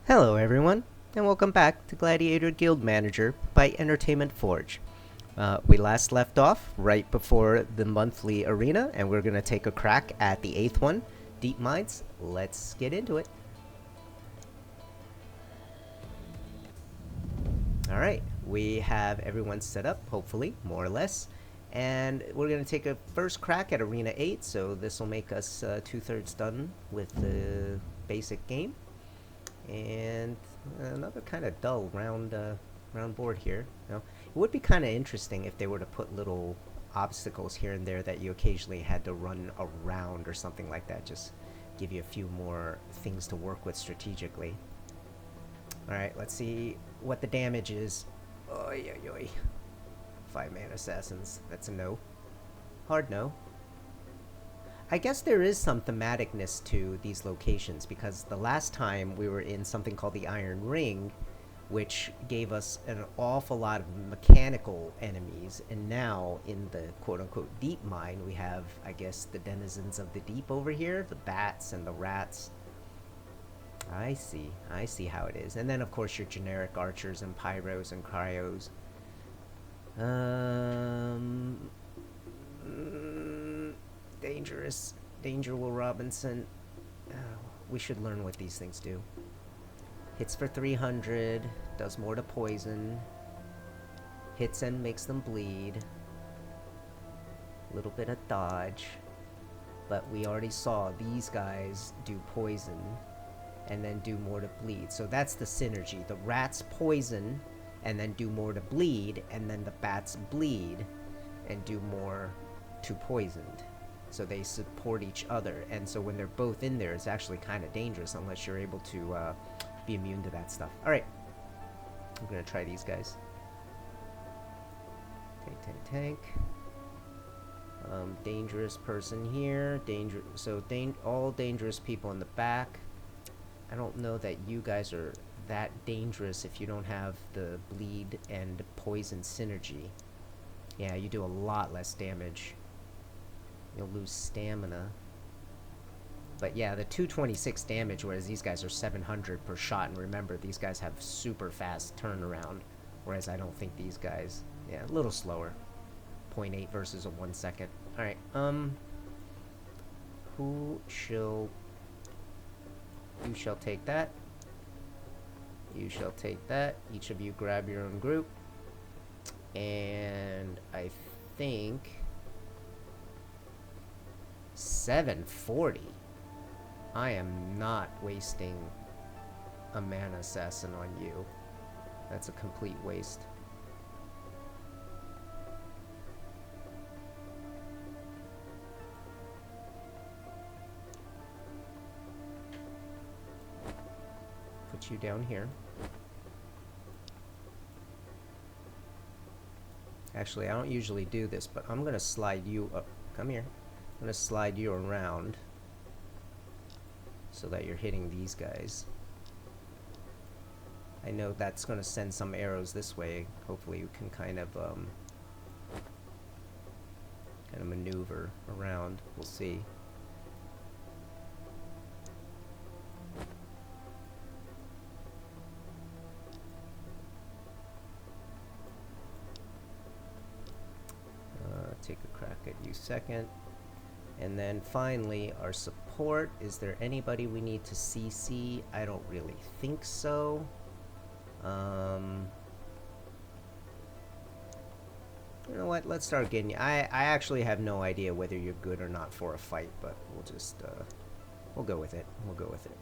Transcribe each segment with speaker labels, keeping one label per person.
Speaker 1: Hello everyone, and welcome back to Gladiator Guild Manager by Entertainment Forge. We last left off right before the monthly arena, and we're going to take a crack at the 8th one, Deep Mines. Let's get into it. Alright, we have everyone set up, hopefully, more or less. And we're going to take a first crack at Arena 8, so this will make us 2/3 done with the basic game. And another kind of dull round board here. It would be kind of interesting if they were to put little obstacles here and there that you occasionally had to run around or something like that. Just give you a few more things to work with strategically. Alright, let's see what the damage is. Oy, oy, oy. 5-man assassins. That's a no. Hard no. I guess there is some thematicness to these locations, because the last time we were in something called the Iron Ring, which gave us an awful lot of mechanical enemies, and now in the quote-unquote deep mine we have, I guess, the denizens of the deep over here, the bats and the rats. I see how it is. And then of course your generic archers and pyros and cryos. Dangerous. Danger Will Robinson. We should learn what these things do. Hits for 300. Does more to poison. Hits and makes them bleed. A little bit of dodge. But we already saw these guys do poison. And then do more to bleed. So that's the synergy. The rats poison. And then do more to bleed. And then the bats bleed. And do more to poisoned. So they support each other, and so when they're both in there, it's actually kind of dangerous unless you're able to be immune to that stuff. Alright, I'm gonna try these guys. Tank. Dangerous person here. All dangerous people in the back. I don't know that you guys are that dangerous if you don't have the bleed and poison synergy. Yeah, you do a lot less damage. You'll lose stamina. But yeah, the 226 damage, whereas these guys are 700 per shot. And remember, these guys have super fast turnaround. Whereas I don't think these guys... Yeah, a little slower. 0.8 versus a 1 second. Alright, who shall... You shall take that. You shall take that. Each of you grab your own group. And I think... 740. I am not wasting a mana assassin on you. That's a complete waste. Put you down here. Actually, I don't usually do this, but I'm gonna slide you up. Come here. I'm going to slide you around so that you're hitting these guys. I know that's going to send some arrows this way. Hopefully you can kind of maneuver around. We'll see. Take a crack at you second. And then finally, our support. Is there anybody we need to CC? I don't really think so. You know what? Let's start getting you. I actually have no idea whether you're good or not for a fight, but we'll just, we'll go with it. We'll go with it.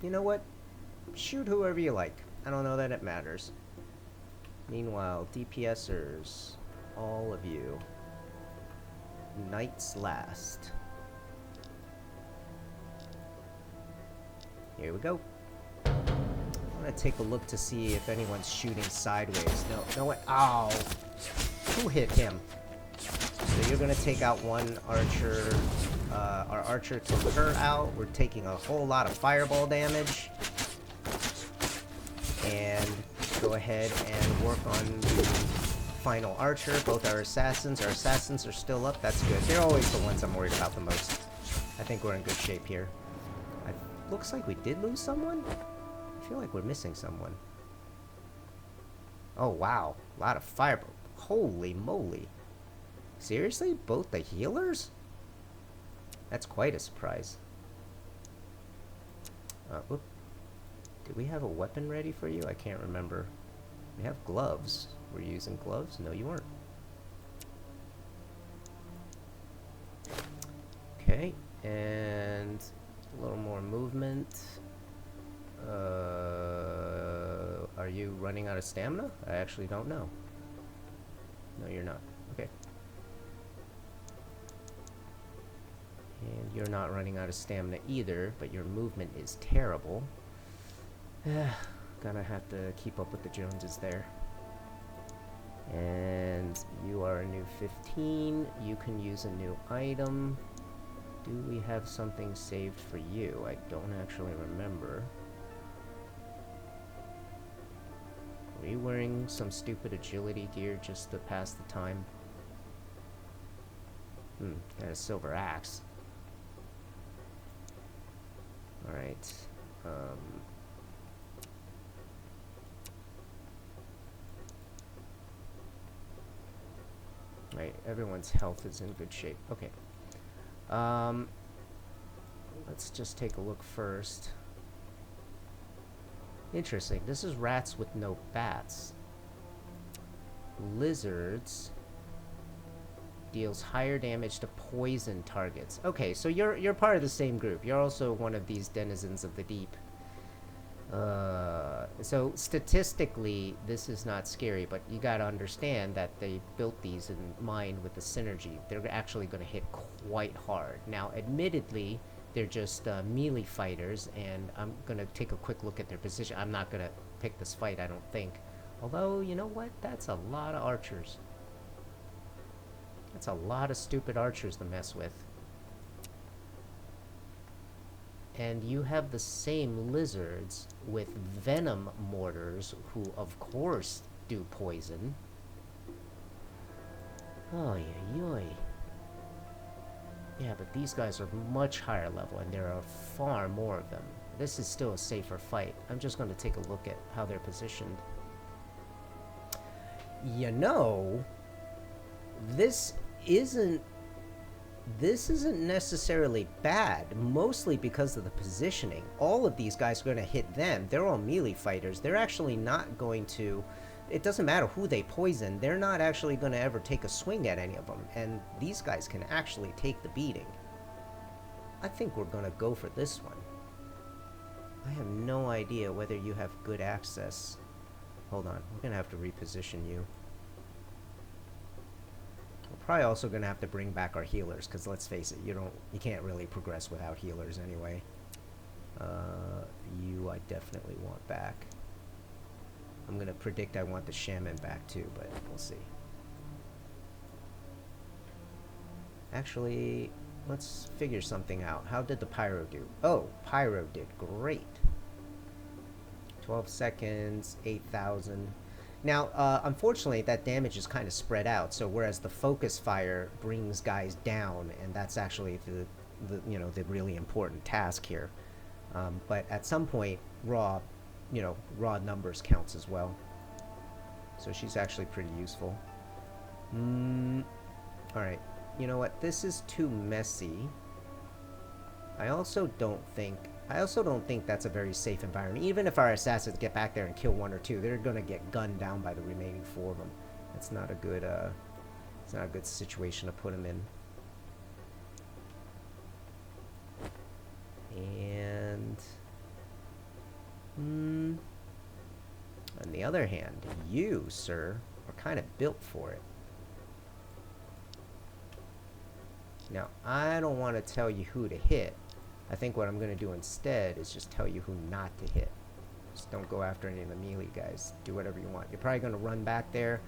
Speaker 1: You know what? Shoot whoever you like. I don't know that it matters. Meanwhile, DPSers, all of you. Knights last. Here we go. I'm gonna take a look to see if anyone's shooting sideways. No what? Ow! Who hit him? So you're gonna take out one archer. Our archer took her out. We're taking a whole lot of fireball damage. And go ahead and work on the final archer, both our assassins. Our assassins are still up, that's good. They're always the ones I'm worried about the most. I think we're in good shape here. Looks like we did lose someone? I feel like we're missing someone. Oh, wow. A lot of fire. Holy moly. Seriously? Both the healers? That's quite a surprise. Whoop. Did we have a weapon ready for you? I can't remember. We have gloves. Were you using gloves? No, you weren't. Okay, and a little more movement. Are you running out of stamina? I actually don't know. No, you're not. Okay. And you're not running out of stamina either, but your movement is terrible. Gonna have to keep up with the Joneses there. And you are a new 15. You can use a new item. Do we have something saved for you? I don't actually remember. Are you wearing some stupid agility gear just to pass the time? Got a silver axe. Alright. Right, everyone's health is in good shape. Okay. Let's just take a look first. Interesting. This is rats with no bats. Lizards deals higher damage to poison targets. Okay, so you're part of the same group. You're also one of these denizens of the deep. So statistically, this is not scary, but you gotta understand that they built these in mind with the synergy. They're actually gonna hit quite hard. Now, admittedly, they're just melee fighters, and I'm gonna take a quick look at their position. I'm not gonna pick this fight, I don't think. Although, you know what? That's a lot of archers. That's a lot of stupid archers to mess with. And you have the same lizards with venom mortars, who of course do poison. Oy, oy, oy. Yeah, but these guys are much higher level, and there are far more of them. This is still a safer fight. I'm just going to take a look at how they're positioned. You know, this isn't necessarily bad, mostly because of the positioning. All of these guys are going to hit them. They're all melee fighters. They're actually not going to... It doesn't matter who they poison. They're not actually going to ever take a swing at any of them. And these guys can actually take the beating. I think we're going to go for this one. I have no idea whether you have good access. Hold on. We're going to have to reposition you. We're probably also going to have to bring back our healers, because let's face it, you can't really progress without healers anyway. You I definitely want back. I'm going to predict I want the shaman back too, but we'll see. Actually, let's figure something out. How did the pyro do? Oh, pyro did great. 12 seconds, 8,000. Now, unfortunately, that damage is kind of spread out. So whereas the focus fire brings guys down, and that's actually the really important task here. But at some point, raw numbers counts as well. So she's actually pretty useful. All right. You know what? This is too messy. I also don't think that's a very safe environment. Even if our assassins get back there and kill one or two, they're gonna get gunned down by the remaining 4 of them. That's not a good it's not a good situation to put them in. And on the other hand, you, sir, are kind of built for it. Now, I don't want to tell you who to hit. I think what I'm going to do instead is just tell you who not to hit. Just don't go after any of the melee guys. Do whatever you want. You're probably going to run back there.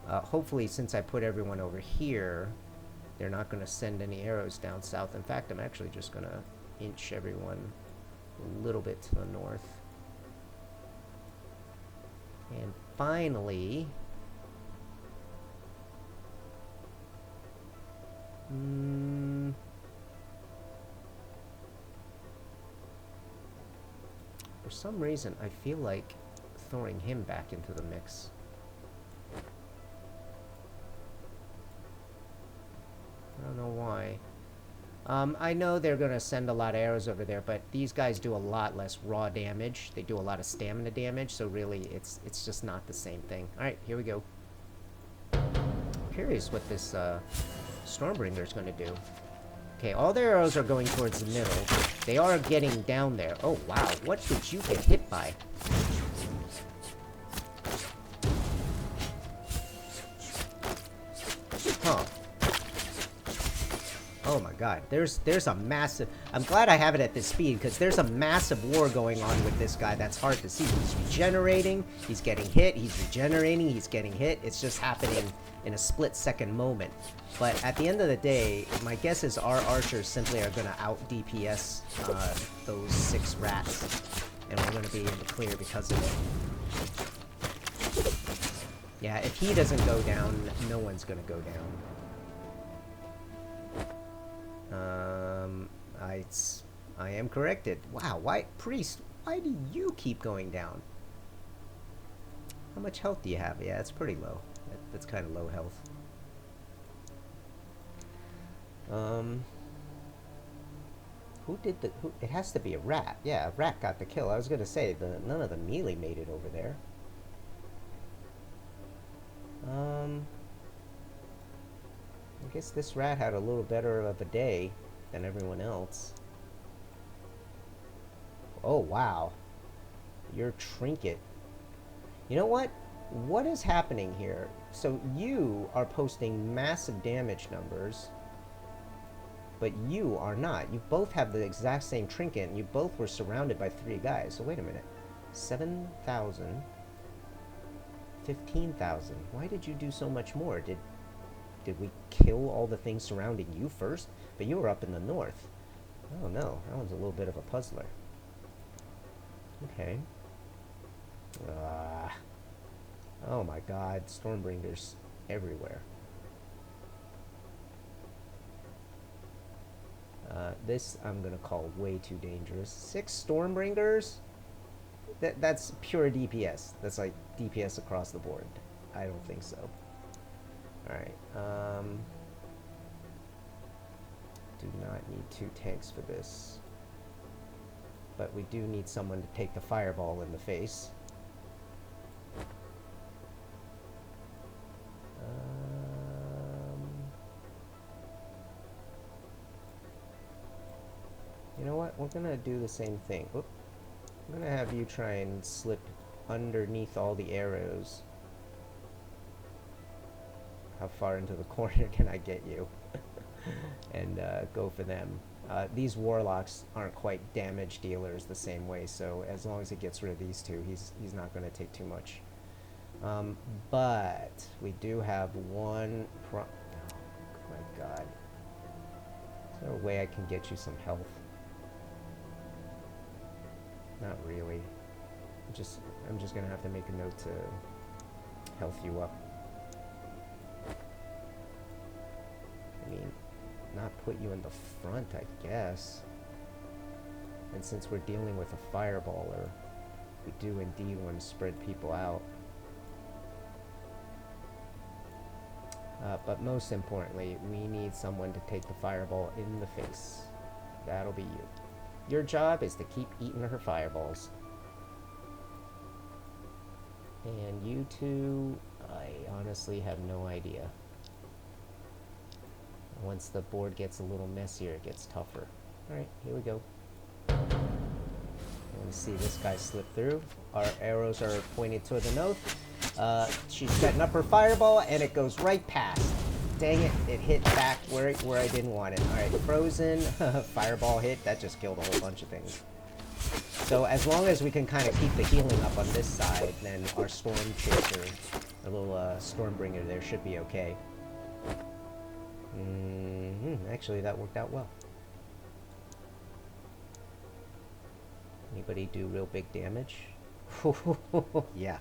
Speaker 1: Hopefully, since I put everyone over here, they're not going to send any arrows down south. In fact, I'm actually just going to inch everyone a little bit to the north. And finally, some reason, I feel like throwing him back into the mix. I don't know why. I know they're gonna send a lot of arrows over there, but these guys do a lot less raw damage. They do a lot of stamina damage, so really, it's just not the same thing. All right, here we go. Curious what this Stormbringer is gonna do. Okay, all their arrows are going towards the middle. They are getting down there. Oh wow, what did you get hit by? Huh. Oh my god, there's a massive... I'm glad I have it at this speed, because there's a massive war going on with this guy that's hard to see. He's regenerating, he's getting hit, he's regenerating, he's getting hit. It's just happening in a split-second moment. But at the end of the day, my guess is our archers simply are going to out-DPS those 6 rats. And we're going to be in the clear because of it. Yeah, if he doesn't go down, no one's going to go down. I am corrected. Wow, why, Priest, why do you keep going down? How much health do you have? Yeah, it's pretty low. That's kind of low health. Who did the... it has to be a rat. Yeah, a rat got the kill. I was gonna say, none of the melee made it over there. I guess this rat had a little better of a day than everyone else. Oh, wow. Your trinket. You know what? What is happening here? So you are posting massive damage numbers, but you are not. You both have the exact same trinket, and you both were surrounded by 3 guys. So wait a minute. 7,000. 15,000. Why did you do so much more? Did we kill all the things surrounding you first? But you were up in the north. Oh no, that one's a little bit of a puzzler. Okay. Oh my god, Stormbringers everywhere. This I'm gonna call way too dangerous. 6 Stormbringers? That's pure DPS. That's like DPS across the board. I don't think so. Alright, do not need 2 tanks for this. But we do need someone to take the fireball in the face. You know what? We're gonna do the same thing. Oop. I'm gonna have you try and slip underneath all the arrows. How far into the corner can I get you? And go for them. These warlocks aren't quite damage dealers the same way, so as long as he gets rid of these 2, he's not going to take too much. But we do have one oh my god. Is there a way I can get you some health? Not really. I'm just gonna have to make a note to health you up. I mean, not put you in the front, I guess. And since we're dealing with a fireballer, we do indeed want to spread people out. But most importantly, we need someone to take the fireball in the face. That'll be you. Your job is to keep eating her fireballs. And you two, I honestly have no idea. Once the board gets a little messier, it gets tougher. Alright, here we go. Let me see this guy slip through. Our arrows are pointed toward the north. She's setting up her fireball, and it goes right past. Dang it, it hit back where I didn't want it. Alright, frozen, fireball hit, that just killed a whole bunch of things. So as long as we can kind of keep the healing up on this side, then our storm chaser, our little Stormbringer there should be okay. Actually, that worked out well. Anybody do real big damage? Yeah.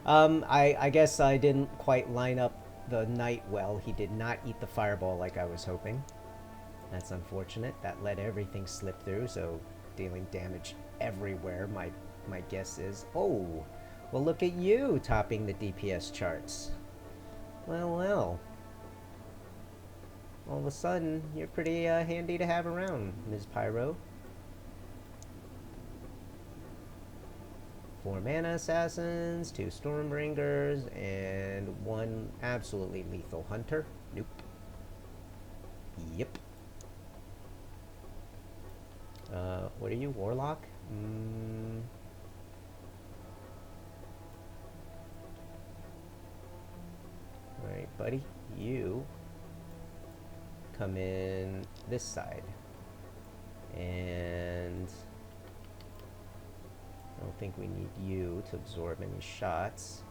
Speaker 1: I guess I didn't quite line up the knight well. He did not eat the fireball like I was hoping. That's unfortunate. That let everything slip through, so dealing damage everywhere. My my guess is. Oh, well, look at you topping the DPS charts. Well, well. All of a sudden, you're pretty handy to have around, Ms. Pyro. 4 mana assassins, 2 Stormbringers, and 1 absolutely lethal hunter. Nope. Yep. What are you, Warlock? Alright, buddy. You come in this side. And I don't think we need you to absorb any shots.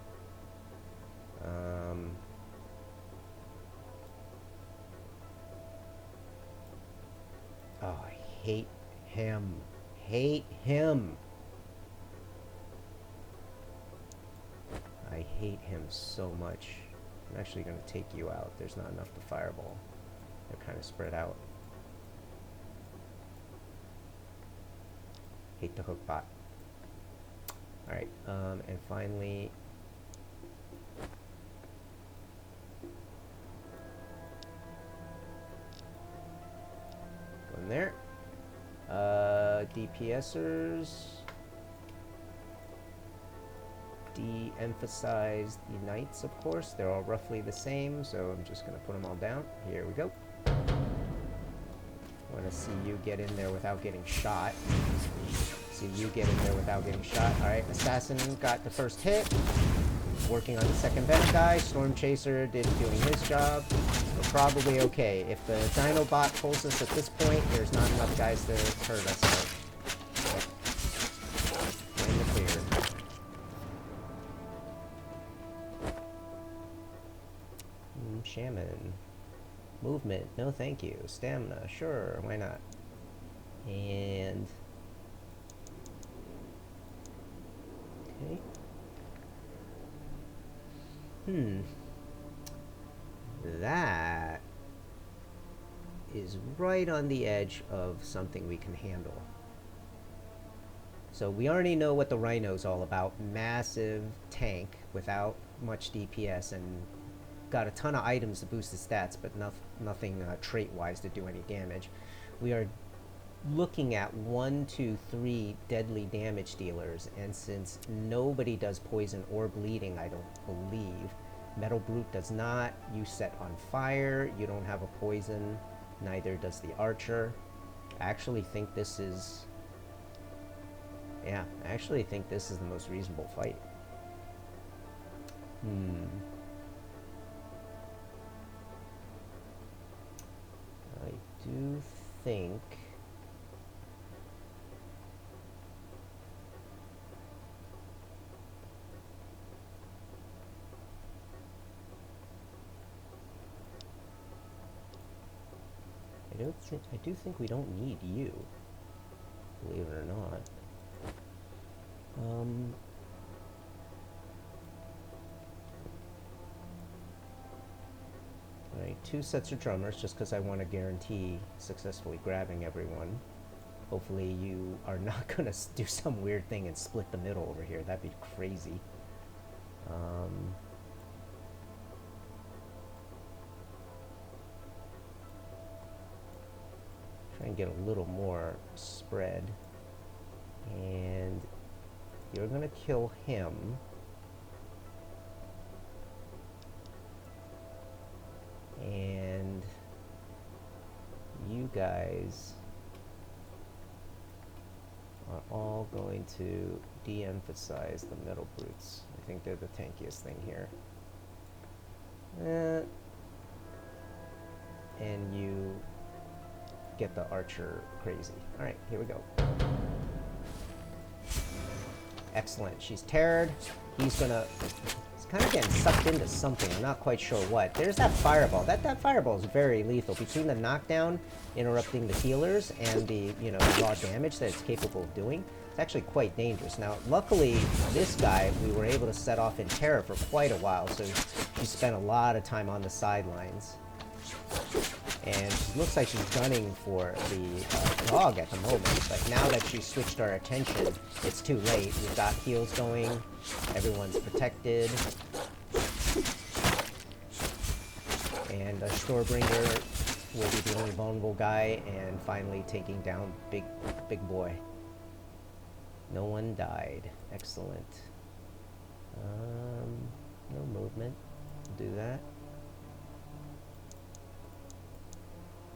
Speaker 1: Oh, I hate him. Hate him. I hate him so much. I'm actually going to take you out. There's not enough to fireball. They're kind of spread out. Hate the hook bot. Alright, and finally... go in there. DPSers... de-emphasize the knights, of course. They're all roughly the same, so I'm just going to put them all down. Here we go. Want to see you get in there without getting shot. See you get in there without getting shot. Alright, Assassin got the first hit. Working on the second Venom guy. Storm Chaser doing his job. We're probably okay. If the Dino bot pulls us at this point, there's not enough guys to hurt us. So. In the clear. Shaman. Movement. No thank you. Stamina. Sure, why not? And... okay. That is right on the edge of something we can handle. So we already know what the Rhino's all about. Massive tank without much DPS and got a ton of items to boost his stats, but nothing trait-wise to do any damage. We are looking at 1, 2, 3 deadly damage dealers, and since nobody does poison or bleeding, I don't believe, Metal Brute does not, you set on fire, you don't have a poison, neither does the Archer. I actually think this is... yeah, I actually think this is the most reasonable fight. I do think... I do think we don't need you, believe it or not. Alright, 2 sets of drummers, just because I want to guarantee successfully grabbing everyone. Hopefully you are not going to do some weird thing and split the middle over here. That'd be crazy. Try and get a little more spread. And you're going to kill him. And you guys are all going to de-emphasize the Metal Brutes. I think they're the tankiest thing here. And you get the Archer crazy. Alright, here we go. Excellent. She's teared. He's kind of getting sucked into something. I'm not quite sure what. There's that fireball. That fireball is very lethal. Between the knockdown, interrupting the healers, and the, you know, raw damage that it's capable of doing, it's actually quite dangerous. Now, luckily, this guy, we were able to set off in terror for quite a while, so he spent a lot of time on the sidelines. And she looks like she's gunning for the dog at the moment, but now that she's switched our attention, it's too late. We've got heals going, everyone's protected, and Storebringer will be the only vulnerable guy, and finally taking down big boy. No one died. Excellent. No movement. Do that.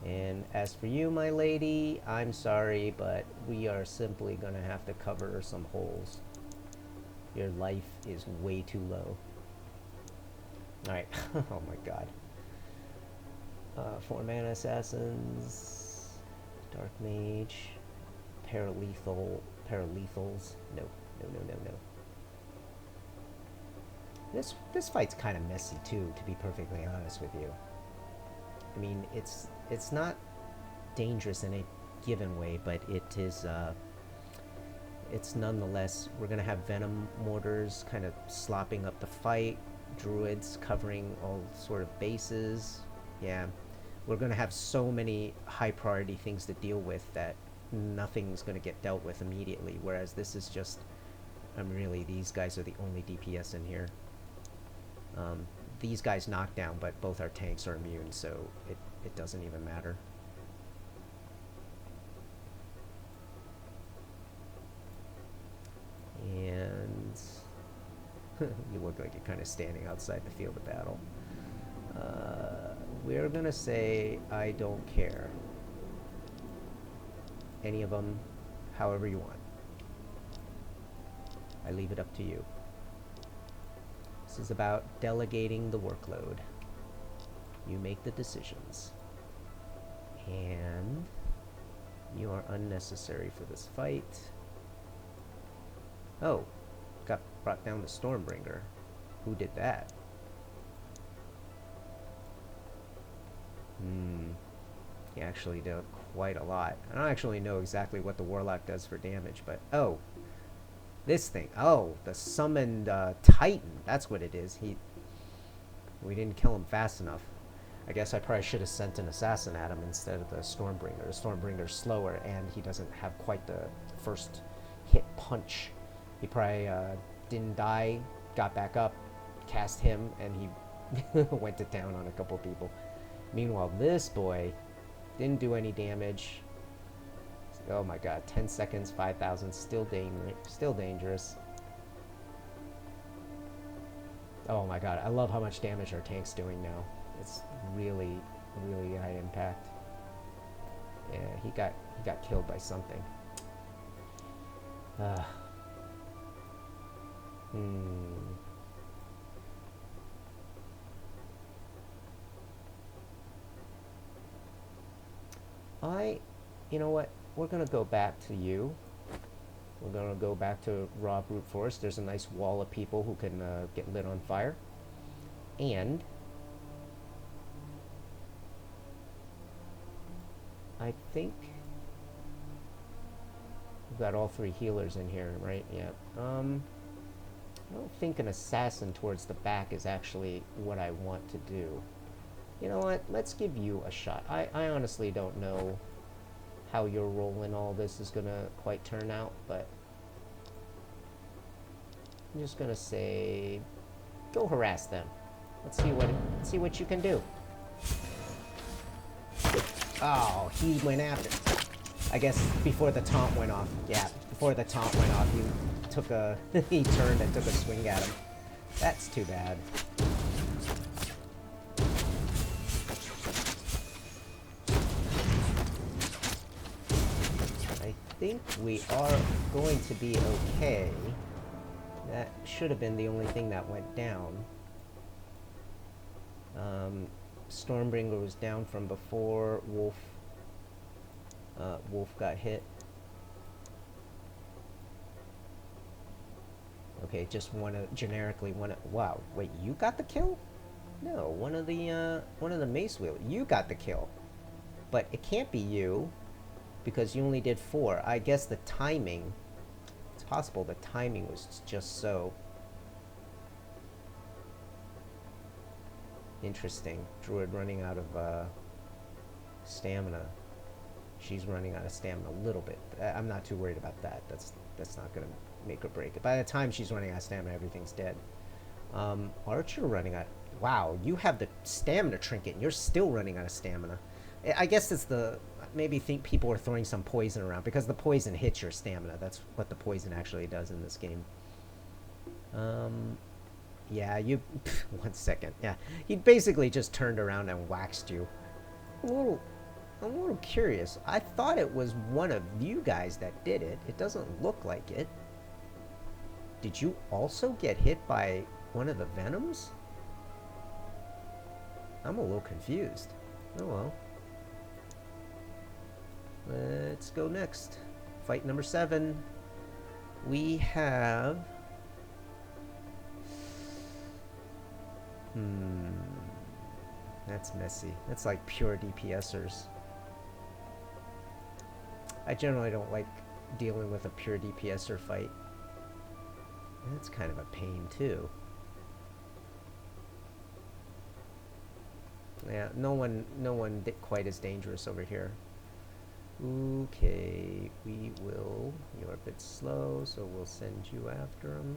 Speaker 1: And as for you, my lady, I'm sorry, but we are simply gonna have to cover some holes. Your life is way too low. Alright. Oh my god. 4 mana assassins, dark mage, paraletals. No. This fight's kind of messy too, to be perfectly honest with you. I mean, it's not dangerous in a given way, but it is. It's nonetheless. We're gonna have venom mortars kind of slopping up the fight. Druids covering all sort of bases. Yeah, we're gonna have so many high priority things to deal with that nothing's gonna get dealt with immediately. Whereas this is just. Really, these guys are the only DPS in here. These guys knock down, but both our tanks are immune, so it doesn't even matter. And you look like you're kind of standing outside the field of battle. We're gonna say I don't care. Any of them, however you want. I leave it up to you. This is about delegating the workload. You make the decisions. And you are unnecessary for this fight. Oh, got brought down the Stormbringer. Who did that? He actually did quite a lot. I don't actually know exactly what the Warlock does for damage, but oh, this thing. Oh, the summoned Titan. That's what it is. We didn't kill him fast enough. I guess I probably should have sent an assassin at him instead of the Stormbringer. The Stormbringer's slower, and he doesn't have quite the first hit punch. He probably didn't die, got back up, cast him, and he went to town on a couple people. Meanwhile, this boy didn't do any damage. Oh my god, 10 seconds, 5,000, still dangerous. Oh my god, I love how much damage our tank's doing now. It's really, really high impact. Yeah, he got killed by something. You know what? We're gonna go back to you. We're gonna go back to raw brute force. There's a nice wall of people who can get lit on fire. And I think we've got all 3 healers in here, right? Yeah. I don't think an assassin towards the back is actually what I want to do. You know what? Let's give you a shot. I honestly don't know how your role in all this is gonna quite turn out, but I'm just gonna say, go harass them. Let's see what you can do. Oh, he went after. I guess before the taunt went off. Yeah, before the taunt went off, he turned and took a swing at him. That's too bad. I think we are going to be okay. That should have been the only thing that went down. Stormbringer was down from before. Wolf got hit. Okay, just generically one. Wow, wait, you got the kill? No, one of the mace wheel. You got the kill, but it can't be you because you only did 4. I guess the timing. It's possible the timing was just so. Interesting. Druid running out of Stamina. She's running out of stamina a little bit. I'm not too worried about that. That's not gonna make or break it. By the time she's running out of stamina, everything's dead. Archer running out. Wow, you have the stamina trinket and you're still running out of stamina. I guess it's the... Maybe think people are throwing some poison around because the poison hits your stamina. That's what the poison actually does in this game. Yeah, you... 1 second. Yeah, he basically just turned around and waxed you. I'm a little curious. I thought it was one of you guys that did it. It doesn't look like it. Did you also get hit by one of the venoms? I'm a little confused. Oh well. Let's go next. Fight number 7. We have... That's messy. That's like pure DPSers. I generally don't like dealing with a pure DPSer fight. That's kind of a pain too. Yeah, no one did quite as dangerous over here. Okay, we will... You're a bit slow, so we'll send you after him.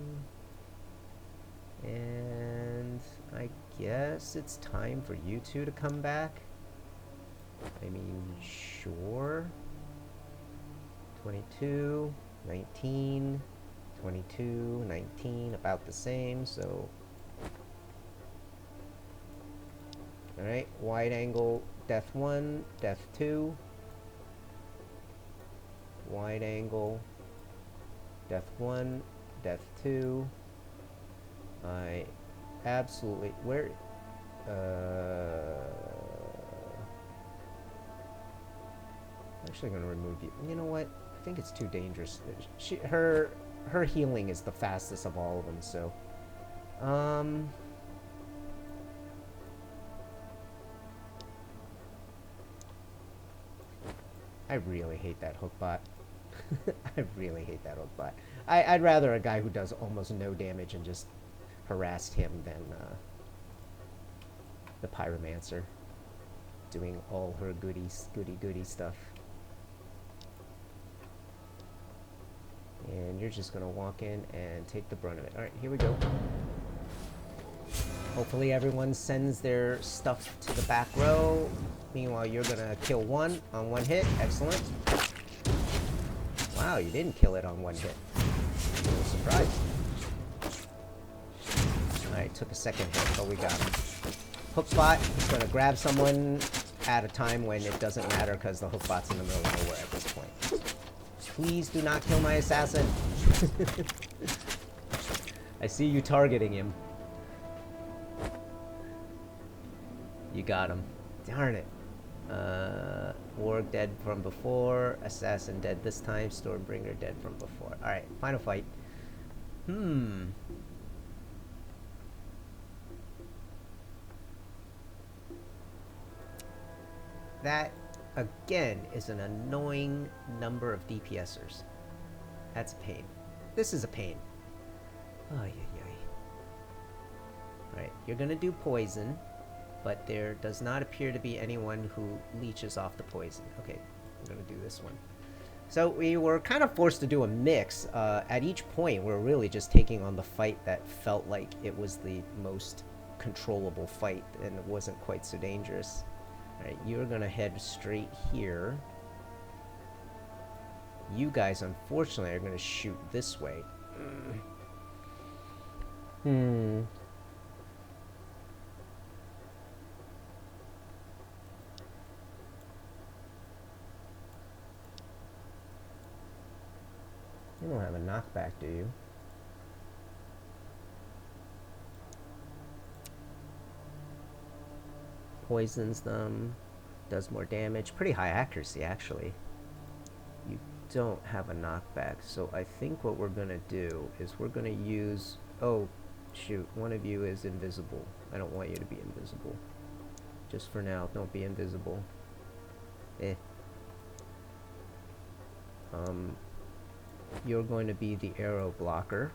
Speaker 1: And I guess it's time for you two to come back. I mean, sure. 22, 19, 22, 19, about the same, so... Alright, wide angle, death 1, death 2. Wide angle, death 1, death 2. I absolutely... Where... I'm actually going to remove you. You know what? I think it's too dangerous. Her healing is the fastest of all of them, so... I really hate that hook bot. I really hate that hook bot. I'd rather a guy who does almost no damage and just harassed him than the pyromancer doing all her goody stuff. And you're just gonna walk in and take the brunt of it. Alright, here we go. Hopefully everyone sends their stuff to the back row. Meanwhile, you're gonna kill one on 1 hit. Excellent. Wow, you didn't kill it on 1 hit. I'm a little surprised. Alright, took a 2nd hit, but we got him. Hook bot is gonna grab someone at a time when it doesn't matter because the hook bot's in the middle of nowhere at this point. Please do not kill my assassin. I see you targeting him. You got him. Darn it. Warg dead from before. Assassin dead this time. Stormbringer dead from before. Alright, final fight. That, again, is an annoying number of DPSers. That's a pain. This is a pain. Ay, ay, ay. Alright, you're gonna do poison, but there does not appear to be anyone who leeches off the poison. Okay, I'm gonna do this one. So we were kind of forced to do a mix. At each point, we're really just taking on the fight that felt like it was the most controllable fight, and it wasn't quite so dangerous. Alright, you're gonna head straight here. You guys, unfortunately, are gonna shoot this way. You don't have a knockback, do you? Poisons them, does more damage. Pretty high accuracy, actually. You don't have a knockback, so I think what we're gonna do is we're gonna use... Oh, shoot, one of you is invisible. I don't want you to be invisible. Just for now, don't be invisible. You're going to be the arrow blocker.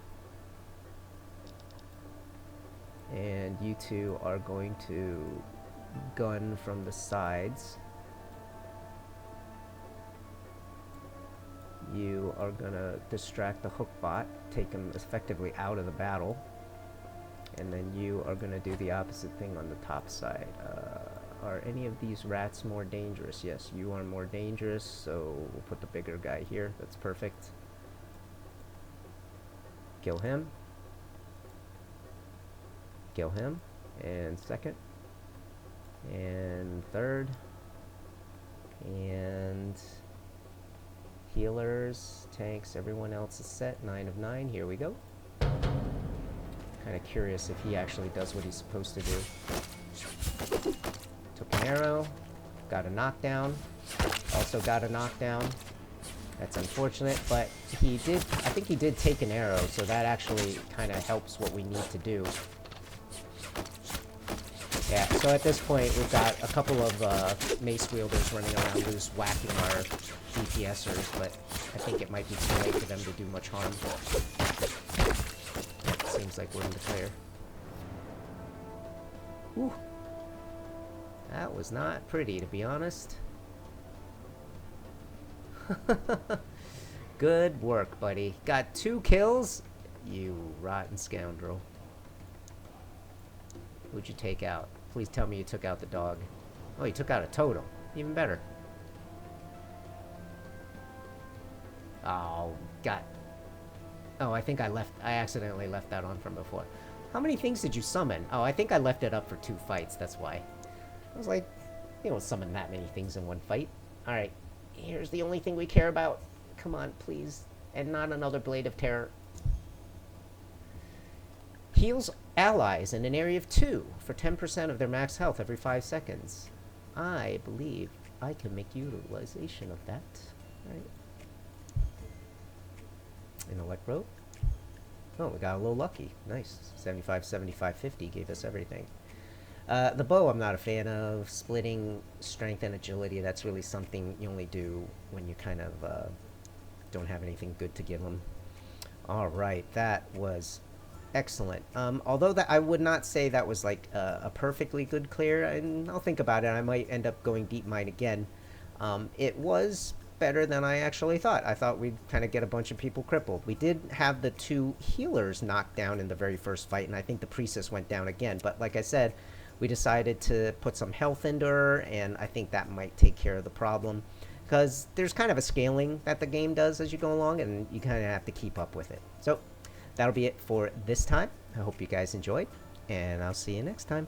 Speaker 1: And you two are going to gun from the sides. You are gonna distract the hook bot, take him effectively out of the battle, and then you are gonna do the opposite thing on the top side. Are any of these rats more dangerous? Yes, you are more dangerous, so we'll put the bigger guy here. That's perfect. Kill him. Kill him. And second. And third. And healers, tanks, everyone else is set. 9 of 9. Here we go. Kind of curious if he actually does what he's supposed to do. Took an arrow. Got a knockdown. Also got a knockdown. That's unfortunate, but he did, I think he did take an arrow, so that actually kind of helps what we need to do. Yeah, so at this point, we've got a couple of mace wielders running around loose, whacking our DPSers, but I think it might be too late for them to do much harm. It seems like we're in the clear. Whew. That was not pretty, to be honest. Good work, buddy. Got 2 kills? You rotten scoundrel. Who'd you take out? Please tell me you took out the dog. Oh, you took out a totem. Even better. Oh, God. Oh, I think I accidentally left that on from before. How many things did you summon? Oh, I think I left it up for 2 fights, that's why. I was like, you don't summon that many things in one fight. Alright, here's the only thing we care about. Come on, please. And not another Blade of Terror. Heals allies in an area of 2 for 10% of their max health every 5 seconds. I believe I can make utilization of that. Alright. An Electro. Oh, we got a little lucky. Nice. 75, 75, 50 gave us everything. The bow I'm not a fan of. Splitting strength and agility, that's really something you only do when you kind of don't have anything good to give them. Alright, that was excellent. Although that I would not say that was like a perfectly good clear, and I'll think about it. I might end up going deep mine again. It was better than I actually thought. I thought we'd kind of get a bunch of people crippled. We did have the 2 healers knocked down in the very first fight, and I think the priestess went down again. But like I said, we decided to put some health into her, and I think that might take care of the problem. Because there's kind of a scaling that the game does as you go along, and you kind of have to keep up with it. So that'll be it for this time. I hope you guys enjoyed, and I'll see you next time.